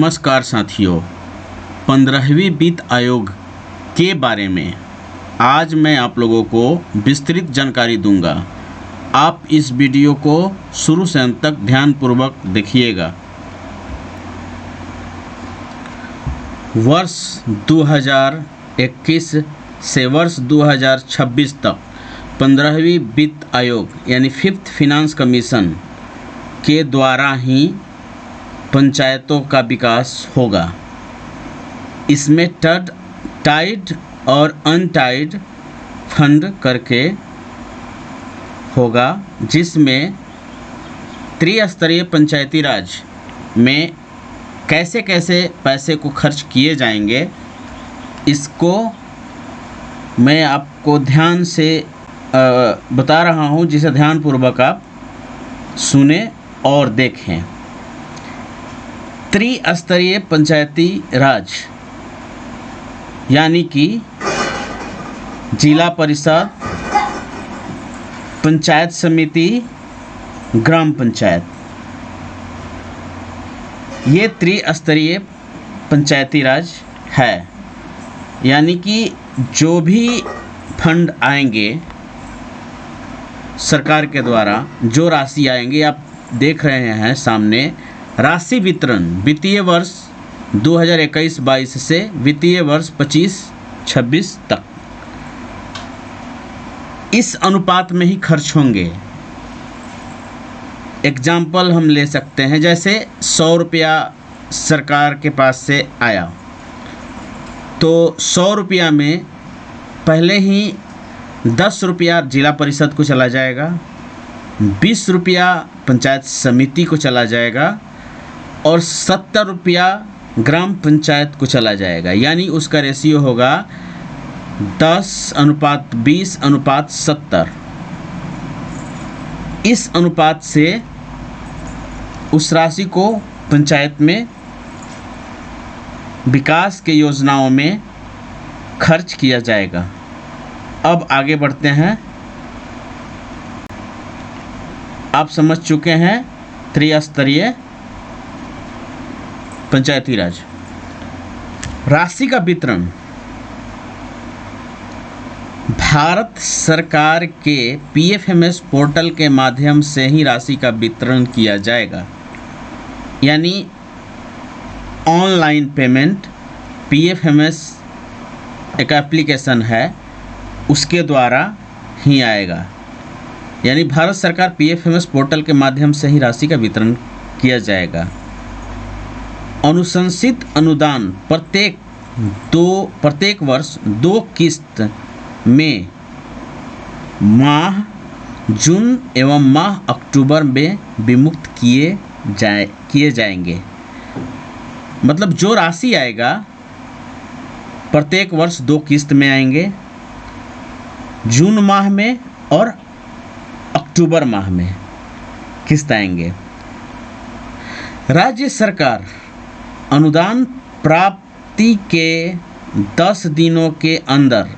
नमस्कार साथियों, 15वीं वित्त आयोग के बारे में आज मैं आप लोगों को विस्तृत जानकारी दूंगा। आप इस वीडियो को शुरू से अंत तक ध्यानपूर्वक देखिएगा। वर्ष 2021 से वर्ष 2026 तक 15वीं वित्त आयोग यानी फिफ्थ फिनांस कमीशन के द्वारा ही पंचायतों का विकास होगा। इसमें टाइड और अनटाइड फंड करके होगा, जिसमें त्रिस्तरीय पंचायती राज में कैसे कैसे पैसे को खर्च किए जाएंगे, इसको मैं आपको ध्यान से बता रहा हूँ, जिसे ध्यानपूर्वक आप सुने और देखें। त्रिस्तरीय पंचायती राज यानी कि जिला परिषद, पंचायत समिति, ग्राम पंचायत, ये त्रिस्तरीय पंचायती राज है। यानी कि जो भी फंड आएंगे सरकार के द्वारा, जो राशि आएंगे, आप देख रहे हैं सामने राशि वितरण वित्तीय वर्ष 2021-22 से वित्तीय वर्ष 25-26 तक इस अनुपात में ही खर्च होंगे। एग्जाम्पल हम ले सकते हैं, जैसे 100 रुपया सरकार के पास से आया तो 100 रुपया में पहले ही 10 रुपया जिला परिषद को चला जाएगा, 20 रुपया पंचायत समिति को चला जाएगा और 70 रुपया ग्राम पंचायत को चला जाएगा। यानी उसका रेशियो होगा 10:20:70। इस अनुपात से उस राशि को पंचायत में विकास के योजनाओं में खर्च किया जाएगा। अब आगे बढ़ते हैं। आप समझ चुके हैं त्रिस्तरीय पंचायती राज। राशि का वितरण भारत सरकार के पीएफएमएस पोर्टल के माध्यम से ही राशि का वितरण किया जाएगा। यानी ऑनलाइन पेमेंट, पीएफएमएस एक एप्लीकेशन है, उसके द्वारा ही आएगा। यानी भारत सरकार पीएफएमएस पोर्टल के माध्यम से ही राशि का वितरण किया जाएगा। अनुशंसित अनुदान प्रत्येक वर्ष 2 किस्त में माह जून एवं माह अक्टूबर में विमुक्त किए जाएंगे। मतलब जो राशि आएगा प्रत्येक वर्ष 2 किस्त में आएंगे, जून माह में और अक्टूबर माह में किस्त आएंगे। राज्य सरकार अनुदान प्राप्ति के 10 दिनों के अंदर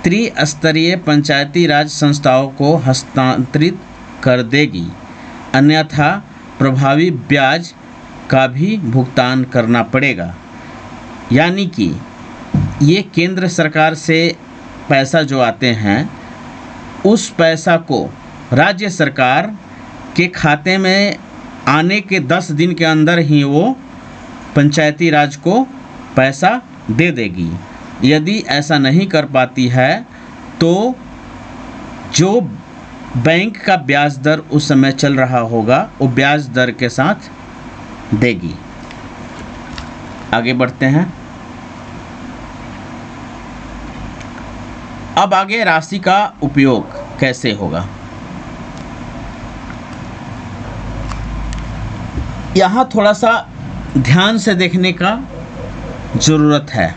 त्रिस्तरीय पंचायती राज संस्थाओं को हस्तांतरित कर देगी, अन्यथा प्रभावी ब्याज का भी भुगतान करना पड़ेगा। यानी कि ये केंद्र सरकार से पैसा जो आते हैं, उस पैसा को राज्य सरकार के खाते में आने के 10 दिन के अंदर ही वो पंचायती राज को पैसा दे देगी। यदि ऐसा नहीं कर पाती है तो जो बैंक का ब्याज दर उस समय चल रहा होगा, वो ब्याज दर के साथ देगी। आगे बढ़ते हैं। अब आगे राशि का उपयोग कैसे होगा, यहाँ थोड़ा सा ध्यान से देखने का ज़रूरत है।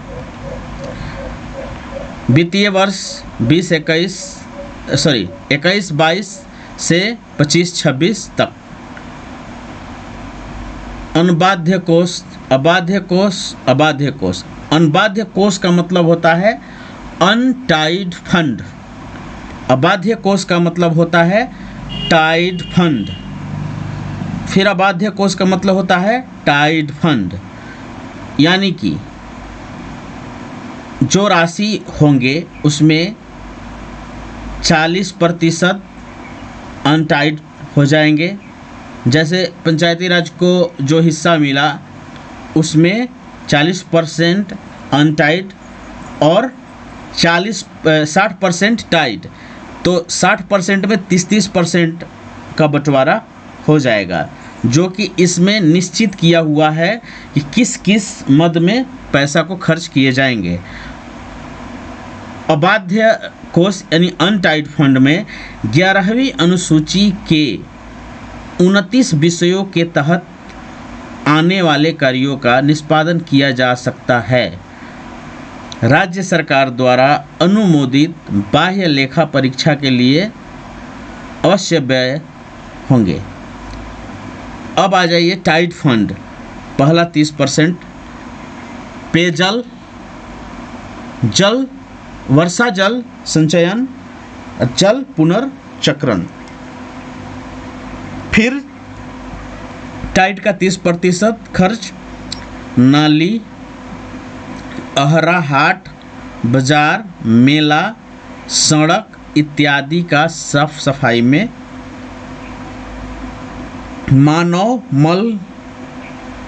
वित्तीय वर्ष 21-22 से 25-26 तक अनबाध्य कोष, अबाध्य कोष। अनबाध्य कोष का मतलब होता है अनटाइड फंड, अबाध्य कोष का मतलब होता है टाइड फंड। फिर अबाध्य कोष का मतलब होता है टाइड फंड। यानी कि जो राशि होंगे उसमें 40% अनटाइड हो जाएंगे। जैसे पंचायती राज को जो हिस्सा मिला उसमें 40% अनटाइड और 60% टाइड, तो 60% में 30% का बंटवारा हो जाएगा, जो कि इसमें निश्चित किया हुआ है कि किस किस मद में पैसा को खर्च किए जाएंगे। अबाध्य कोष यानी अनटाइड फंड में 11वीं अनुसूची के 29 विषयों के तहत आने वाले कार्यों का निष्पादन किया जा सकता है। राज्य सरकार द्वारा अनुमोदित बाह्य लेखा परीक्षा के लिए अवश्य व्यय होंगे। अब आ जाइए टाइड फंड। पहला 30% पेयजल, जल, वर्षा जल संचयन, जल पुनर्चक्रण। फिर टाइड का 30% खर्च नाली, अहरा हाट, बाजार, मेला, सड़क इत्यादि का साफ सफाई में। मानव मल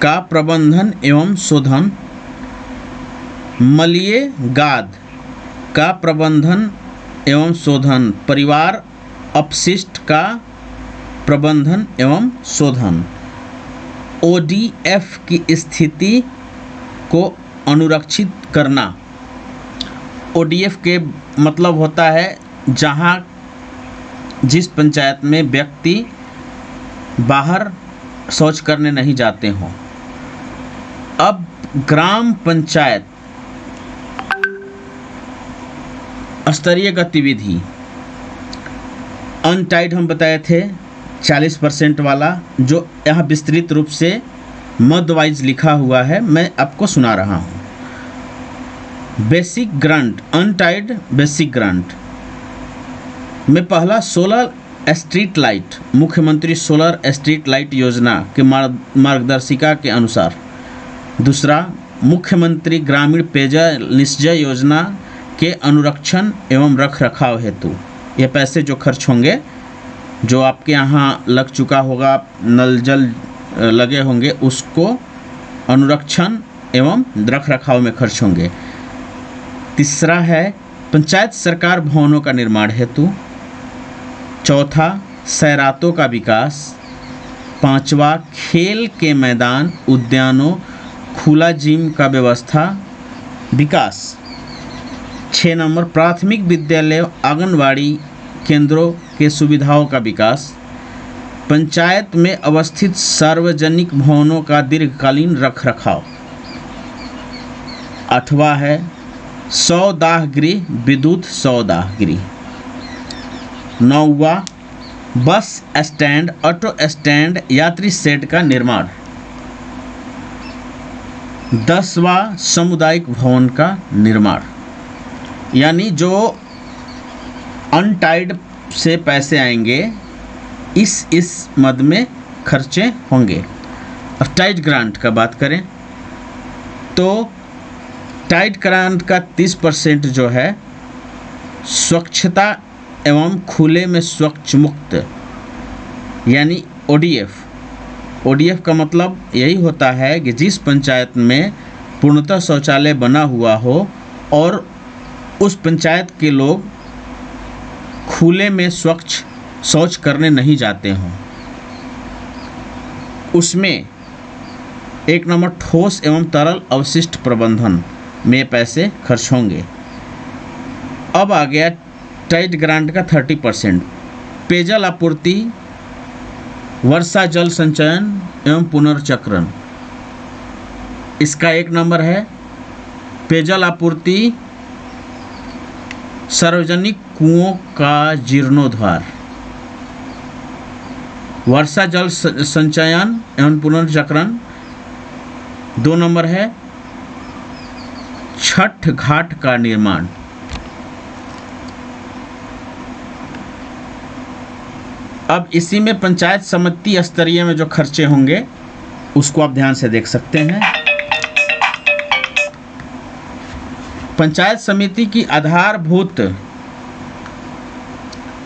का प्रबंधन एवं शोधन, मलय गाद का प्रबंधन एवं शोधन, परिवार अपशिष्ट का प्रबंधन एवं शोधन। ODF की स्थिति को अनुरक्षित करना। ODF के मतलब होता है जहाँ जिस पंचायत में व्यक्ति बाहर शौच करने नहीं जाते हों। अब ग्राम पंचायत स्तरीय गतिविधि अनटाइड हम बताए थे 40% वाला, जो यहाँ विस्तृत रूप से मद वाइज लिखा हुआ है, मैं आपको सुना रहा हूँ। Basic grant, untied basic grant में पहला सोलर स्ट्रीट लाइट, मुख्यमंत्री सोलर स्ट्रीट लाइट योजना के मार्गदर्शिका के अनुसार। दूसरा, मुख्यमंत्री ग्रामीण पेयजल निश्चय योजना के अनुरक्षण एवं रख रखाव हेतु ये पैसे जो खर्च होंगे, जो आपके यहाँ लग चुका होगा, नल जल लगे होंगे, उसको अनुरक्षण एवं रख रखाव में खर्च होंगे। तीसरा है पंचायत सरकार भवनों का निर्माण हेतु। चौथा, सैरातों का विकास। पांचवा, खेल के मैदान, उद्यानों, खुला जिम का व्यवस्था विकास। 6 नंबर, प्राथमिक विद्यालय, आंगनवाड़ी केंद्रों के सुविधाओं का विकास। पंचायत में अवस्थित सार्वजनिक भवनों का दीर्घकालीन रख रखाव। 8वां है सौदाह गृह, विद्युत सौदाह गृह। 9वां, बस स्टैंड, ऑटो स्टैंड, यात्री शेड का निर्माण। 10वां, सामुदायिक भवन का निर्माण। यानी जो अनटाइड से पैसे आएंगे इस मद में खर्चे होंगे। अब टाइड ग्रांट का बात करें तो टाइड ग्रांट का 30% जो है स्वच्छता एवं खुले में स्वच्छ मुक्त यानी ODF का मतलब यही होता है कि जिस पंचायत में पूर्णतः शौचालय बना हुआ हो और उस पंचायत के लोग खुले में स्वच्छ शौच करने नहीं जाते हों, उसमें 1 नंबर ठोस एवं तरल अवशिष्ट प्रबंधन में पैसे खर्च होंगे। अब आ गया टाइड ग्रांट का 30%। पेयजल आपूर्ति, वर्षा जल संचयन एवं पुनर्चक्रण, इसका 1 नंबर है। पेयजल आपूर्ति, सार्वजनिक कुओं का जीर्णोद्धार, वर्षा जल संचयन एवं पुनर्चक्रण। 2 नंबर है छठ घाट का निर्माण। अब इसी में पंचायत समिति स्तरीय में जो खर्चे होंगे उसको आप ध्यान से देख सकते हैं। पंचायत समिति की आधारभूत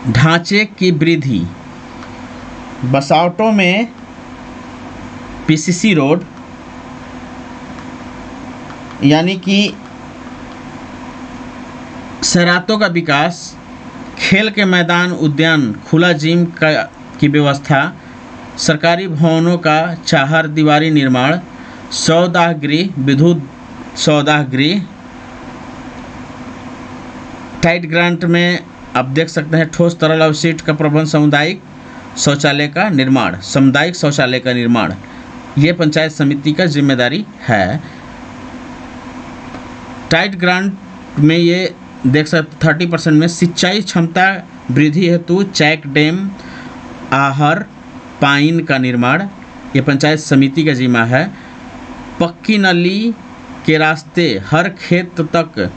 ढांचे की वृद्धि, बसावटों में पीसीसी रोड यानी कि सरातों का विकास, खेल के मैदान, उद्यान, खुला जिम की व्यवस्था, सरकारी भवनों का चार दीवारी निर्माण, सौदाह गृह, विद्युत सौदाह गृह। टाइट ग्रांट में आप देख सकते हैं ठोस तरल अवशिष्ट का प्रबंध, सामुदायिक शौचालय का निर्माण, ये पंचायत समिति का जिम्मेदारी है। टाइट ग्रांट में ये देख सकते 30% में सिंचाई क्षमता वृद्धि हेतु चेक डैम, आहर, पाइन का निर्माण, ये पंचायत समिति का जिम्मा है। पक्की नली के रास्ते हर खेत तक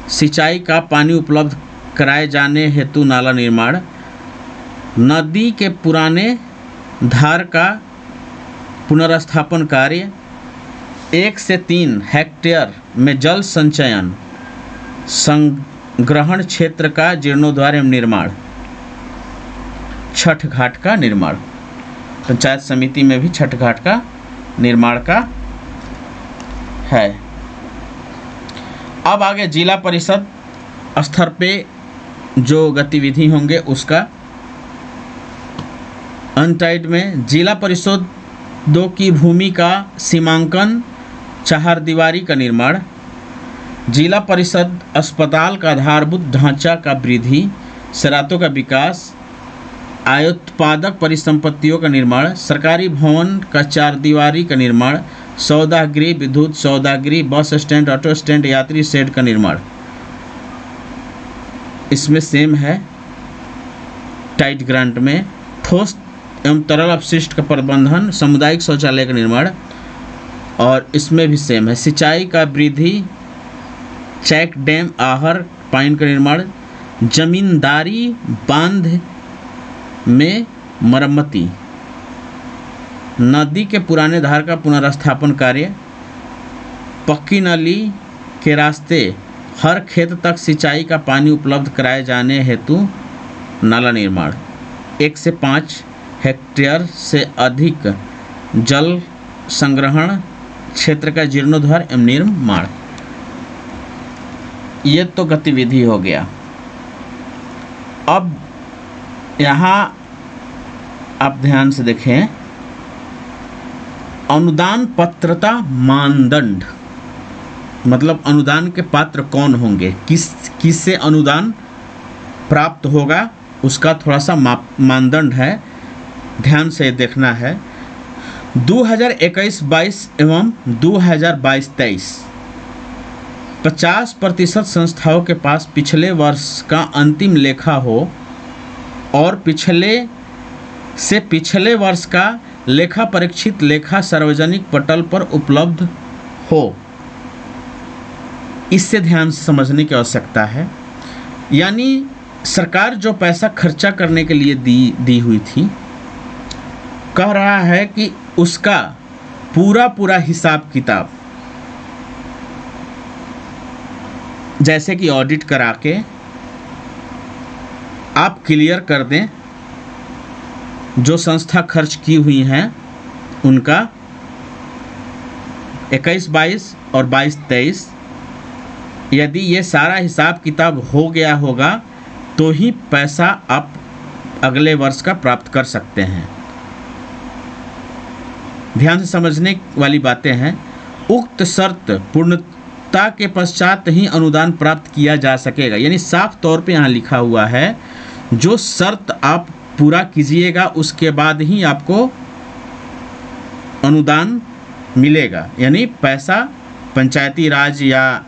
सिंचाई का पानी उपलब्ध कराए जाने हेतु नाला निर्माण, नदी के पुराने धार का पुनर्स्थापन कार्य, 1 से 3 हेक्टेयर में जल संचयन संग्रहण क्षेत्र का जीर्णोद्धार एवं निर्माण, छठ घाट का निर्माण। पंचायत समिति में भी छठ घाट का निर्माण का है। अब आगे जिला परिषद स्तर पे जो गतिविधि होंगे उसका अनटाइड में जिला परिषदों की भूमि का सीमांकन, चार दीवारी का निर्माण, जिला परिषद अस्पताल का आधारभूत ढांचा का वृद्धि, सरातों का विकास, आयोत्पादक परिसंपत्तियों का निर्माण, सरकारी भवन का चार दीवारी का निर्माण, सौदा गृह, विद्युत सौदा गृह, बस स्टैंड, ऑटो स्टैंड, यात्री शेड का निर्माण। इसमें सेम है टाइट ग्रांट में ठोस एवं तरल अपशिष्ट का प्रबंधन, सामुदायिक शौचालय का निर्माण, और इसमें भी सेम है सिंचाई का वृद्धि, चेक डैम, आहर, पाइन का निर्माण, जमींदारी बांध में मरम्मती, नदी के पुराने धार का पुनर्स्थापन कार्य, पक्की नली के रास्ते हर खेत तक सिंचाई का पानी उपलब्ध कराए जाने हेतु नाला निर्माण, 1 से 5 हेक्टेयर से अधिक जल संग्रहण क्षेत्र का जीर्णोद्धार एवं निर्माण। ये तो गतिविधि हो गया। अब यहाँ आप ध्यान से देखें, अनुदान पात्रता मानदंड, मतलब अनुदान के पात्र कौन होंगे, किससे अनुदान प्राप्त होगा, उसका थोड़ा सा मानदंड है, ध्यान से देखना है। 2021-22 एवं 2022-23 50% संस्थाओं के पास पिछले वर्ष का अंतिम लेखा हो और पिछले वर्ष का लेखा परीक्षित लेखा सार्वजनिक पटल पर उपलब्ध हो। इससे ध्यान से समझने की आवश्यकता है। यानी सरकार जो पैसा खर्चा करने के लिए दी हुई थी, कह रहा है कि उसका पूरा हिसाब किताब, जैसे कि ऑडिट करा के आप क्लियर कर दें, जो संस्था खर्च की हुई हैं उनका 21-22 और 22-23, यदि ये सारा हिसाब किताब हो गया होगा तो ही पैसा आप अगले वर्ष का प्राप्त कर सकते हैं। ध्यान से समझने वाली बातें हैं। उक्त शर्त पूर्णता के पश्चात ही अनुदान प्राप्त किया जा सकेगा। यानी साफ तौर पे यहाँ लिखा हुआ है, जो शर्त आप पूरा कीजिएगा उसके बाद ही आपको अनुदान मिलेगा। यानी पैसा पंचायती राज या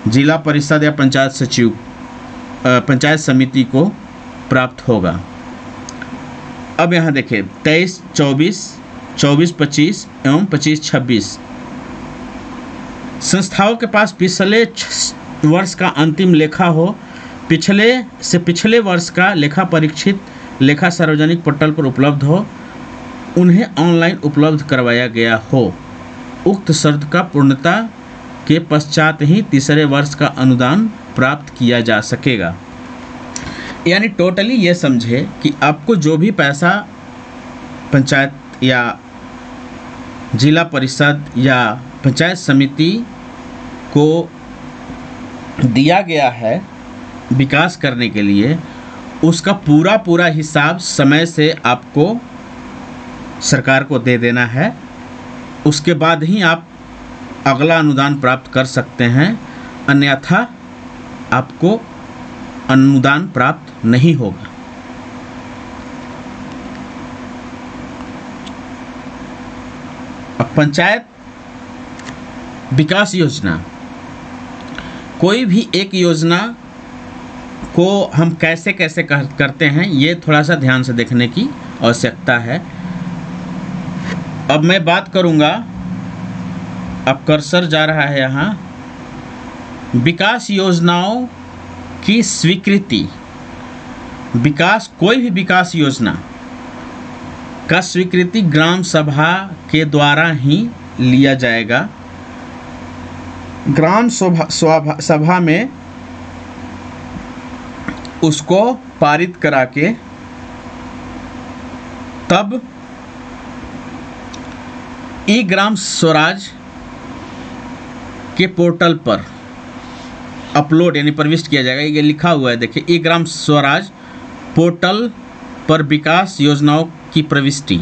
जिला परिषद या पंचायत सचिव, पंचायत समिति को प्राप्त होगा। अब यहाँ देखिए 23-24, 24-25 एवं 25-26 संस्थाओं के पास पिछले वर्ष का अंतिम लेखा हो, पिछले वर्ष का लेखा परीक्षित लेखा सार्वजनिक पोर्टल पर उपलब्ध हो, उन्हें ऑनलाइन उपलब्ध करवाया गया हो, उक्त शर्त का पूर्णता के पश्चात ही तीसरे वर्ष का अनुदान प्राप्त किया जा सकेगा। यानी टोटली ये समझे कि आपको जो भी पैसा पंचायत या जिला परिषद या पंचायत समिति को दिया गया है विकास करने के लिए, उसका पूरा हिसाब समय से आपको सरकार को दे देना है। उसके बाद ही आप अगला अनुदान प्राप्त कर सकते हैं, अन्यथा आपको अनुदान प्राप्त नहीं होगा। अब पंचायत विकास योजना, कोई भी एक योजना को हम कैसे कैसे करते हैं, ये थोड़ा सा ध्यान से देखने की आवश्यकता है। अब मैं बात करूंगा, अब कर्सर जा रहा है यहाँ, विकास योजनाओं की स्वीकृति। कोई भी विकास योजना का स्वीकृति ग्राम सभा के द्वारा ही लिया जाएगा। ग्राम सभा में उसको पारित करा के तब ई ग्राम स्वराज के पोर्टल पर अपलोड यानी प्रविष्ट किया जाएगा। ये लिखा हुआ है, देखिए, ई ग्राम स्वराज पोर्टल पर विकास योजनाओं की प्रविष्टि।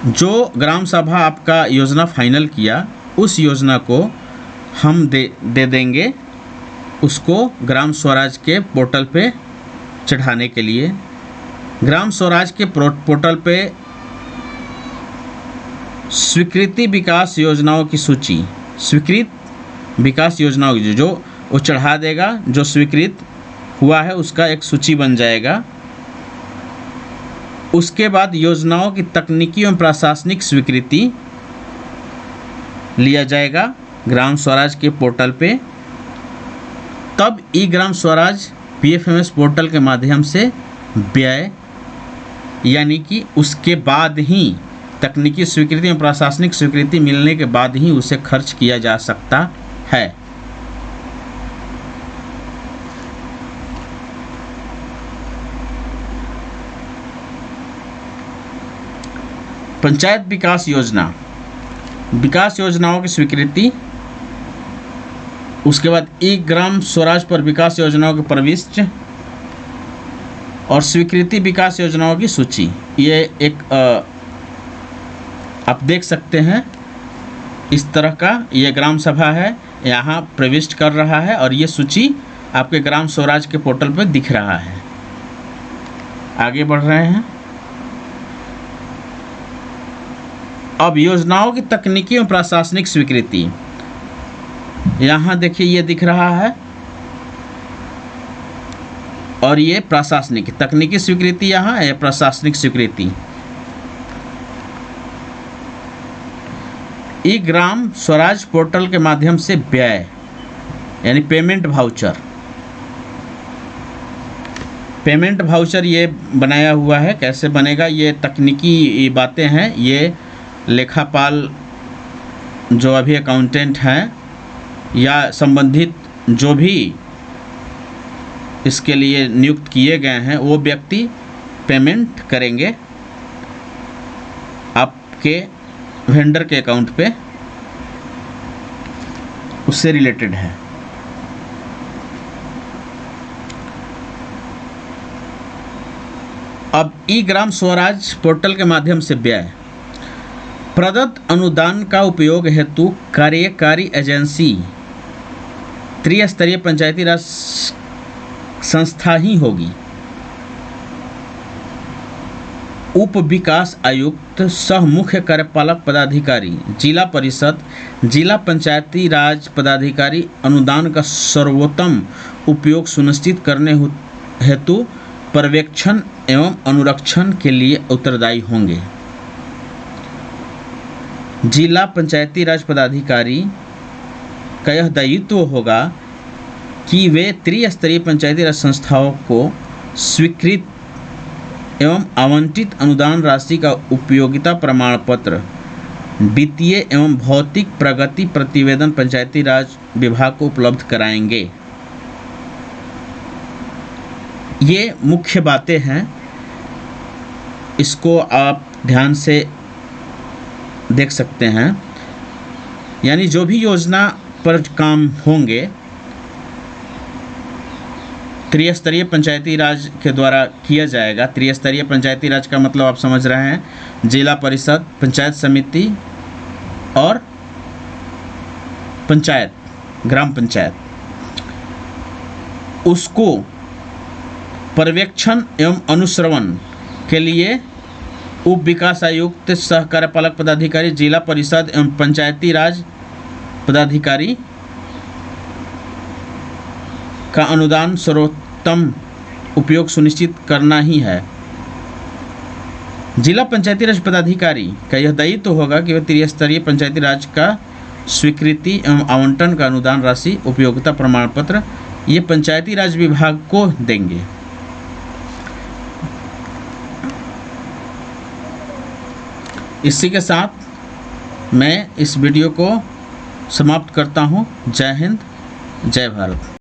जो ग्राम सभा आपका योजना फाइनल किया, उस योजना को हम दे देंगे उसको ग्राम स्वराज के पोर्टल पे चढ़ाने के लिए। ग्राम स्वराज के पोर्टल पे स्वीकृति विकास योजनाओं की सूची, स्वीकृत विकास योजनाओं की जो वो चढ़ा देगा, जो स्वीकृत हुआ है उसका एक सूची बन जाएगा। उसके बाद योजनाओं की तकनीकी एवं प्रशासनिक स्वीकृति लिया जाएगा ग्राम स्वराज के पोर्टल पे। तब ई ग्राम स्वराज PFMS पोर्टल के माध्यम से व्यय, यानी कि उसके बाद ही तकनीकी स्वीकृति एवं प्रशासनिक स्वीकृति मिलने के बाद ही उसे खर्च किया जा सकता है। पंचायत विकास योजना, विकास योजनाओं की स्वीकृति। उसके बाद ई ग्राम स्वराज पर विकास योजनाओं के प्रविष्ट और स्वीकृति विकास योजनाओं की सूची। ये एक आप देख सकते हैं, इस तरह का ये ग्राम सभा है, यहाँ प्रविष्ट कर रहा है और ये सूची आपके ग्राम स्वराज के पोर्टल पर दिख रहा है। आगे बढ़ रहे हैं। अब योजनाओं की तकनीकी एवं प्रशासनिक स्वीकृति, यहाँ देखिए ये दिख रहा है, और ये प्रशासनिक, तकनीकी स्वीकृति यहाँ है, प्रशासनिक स्वीकृति। ई ग्राम स्वराज पोर्टल के माध्यम से व्यय यानी पेमेंट वाउचर, पेमेंट वाउचर ये बनाया हुआ है। कैसे बनेगा, ये तकनीकी बातें हैं, ये लेखापाल जो अभी अकाउंटेंट हैं या संबंधित जो भी इसके लिए नियुक्त किए गए हैं, वो व्यक्ति पेमेंट करेंगे आपके वेंडर के अकाउंट पे, उससे रिलेटेड है। अब ई ग्राम स्वराज पोर्टल के माध्यम से व्यय, प्रदत्त अनुदान का उपयोग हेतु कार्यकारी एजेंसी त्रिस्तरीय पंचायती राज संस्था ही होगी। उप विकास आयुक्त सह मुख्य कार्यपालक पदाधिकारी, जिला परिषद, जिला पंचायती राज पदाधिकारी अनुदान का सर्वोत्तम उपयोग सुनिश्चित करने हेतु पर्यवेक्षण एवं अनुरक्षण के लिए उत्तरदायी होंगे। जिला पंचायती राज पदाधिकारी का यह दायित्व होगा कि वे त्रिस्तरीय पंचायती राज संस्थाओं को स्वीकृत एवं आवंटित अनुदान राशि का उपयोगिता प्रमाण पत्र वित्तीय एवं भौतिक प्रगति प्रतिवेदन पंचायती राज विभाग को उपलब्ध कराएंगे। ये मुख्य बातें हैं, इसको आप ध्यान से देख सकते हैं। यानी जो भी योजना पर काम होंगे त्रिस्तरीय पंचायती राज के द्वारा किया जाएगा। त्रिस्तरीय पंचायती राज का मतलब आप समझ रहे हैं, जिला परिषद, पंचायत समिति और पंचायत, ग्राम पंचायत। उसको पर्यवेक्षण एवं अनुश्रवण के लिए उप विकास आयुक्त, सह कार्यपालक पदाधिकारी, जिला परिषद एवं पंचायती राज पदाधिकारी का अनुदान सर्वोत्तम उपयोग सुनिश्चित करना ही है। जिला पंचायती राज पदाधिकारी का यह दायित्व होगा कि वह त्रिस्तरीय पंचायती राज का स्वीकृति एवं आवंटन का अनुदान राशि, उपयोगिता प्रमाण पत्र ये पंचायती राज विभाग को देंगे। इसी के साथ मैं इस वीडियो को समाप्त करता हूँ। जय हिंद, जय भारत।